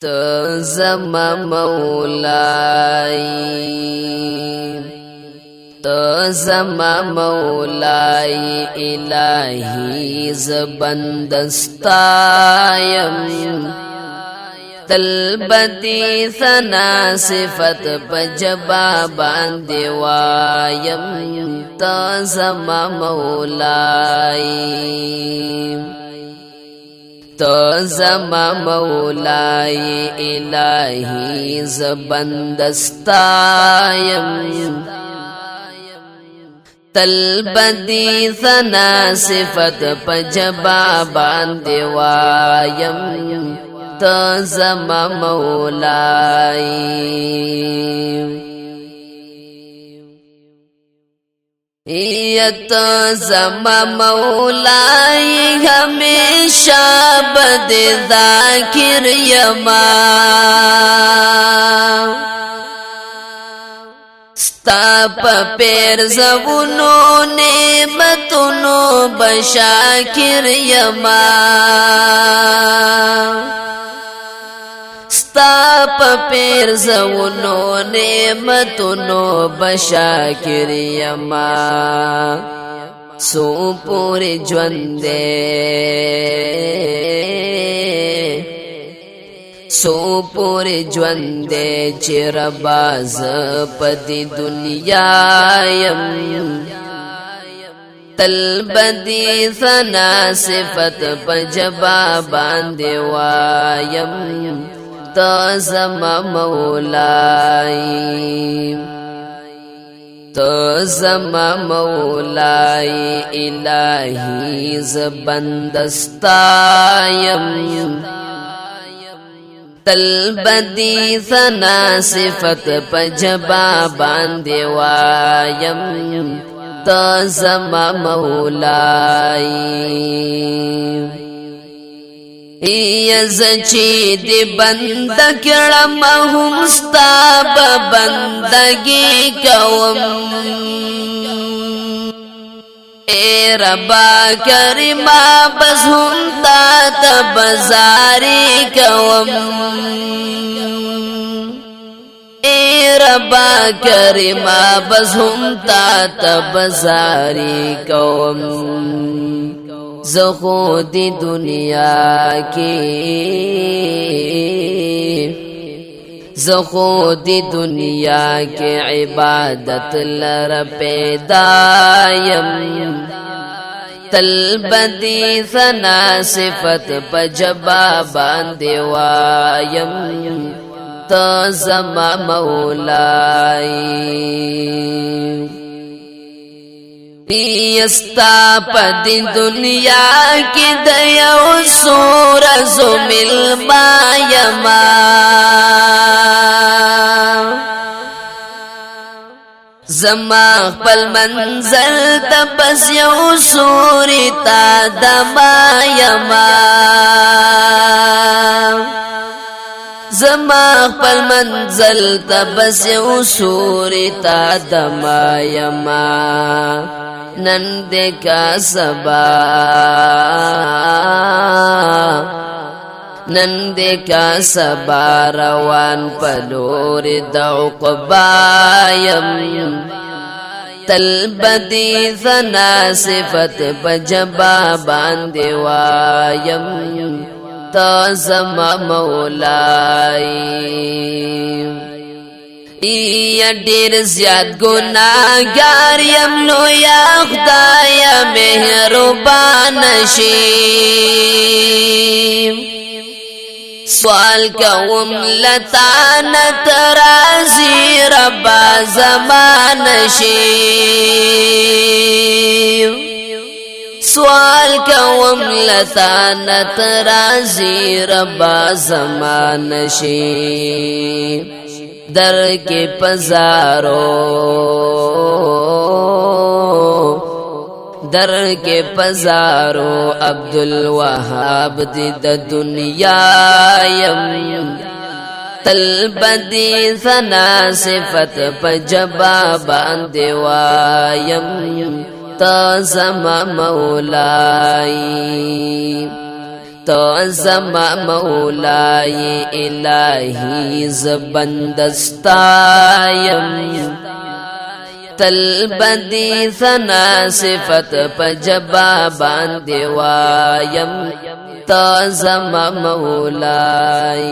تو زما مولاي تو زما مولاي الهي زبندستایم تلبتی ثنا صفت پجبا باندې وایم تو زما مولاي تو زما مولاي الهي زبندستایم تلبدی ثنا صفت پجبا باندې وایم تو زما مولاي تو زما مولاي ہمیشہ بد ذاکر یما ستا پا پیر زونو نعمتونو بشاکر یما ستا پا پیر زونو نعمتونو بشاکر یما سو پوری جوندے سو پوری جوندے چیر باز پدی دنیایم تلبدی ثنا صفت پجبا باندې وایم تو زما مولاي تو زما مولاي الهي زبندستایم تلبدی ثنا صفت پجبا باندې وایم تو زما مولاي یزچی دی بند کړم هم ستا بندگی کوم اے ربا کریما بس هم تا تبزاری کوم اے ربا کریما بس هم تا تبزاری کوم زخو دی دنیا کی زخو دی دنیا کی عبادت لر پیدایم تلبدی ثنا صفت پجبا باندې وایم تو زما مولاي یستا پدی دنیا کی دیو سورز ملما یما زما خپل منزل تبس یو سوری تا دما یما زما خپل منزل تبس یو سوری تا دما یما نند کا سبا نند کا سبا روان پلور دوقبایم تلبدی ثنا صفت پجبا باندې وایم تو زما مولاي یا ډیر زیات گناہگار یم نو یا خدایا مهربان شي سوال کوم لتا نترازی ربا زمان شي سوال کوم لتا نترازی ربا زمان شي در کے پزارو عبدالوهاب دی د دنیا یم تلبدی ثنا صفت پجبا باندې وایم تو زما مولاي تو زما مولای الہی زبندستایم تل بدی ثنا صفت پجبا باندې وایم تو زما مولای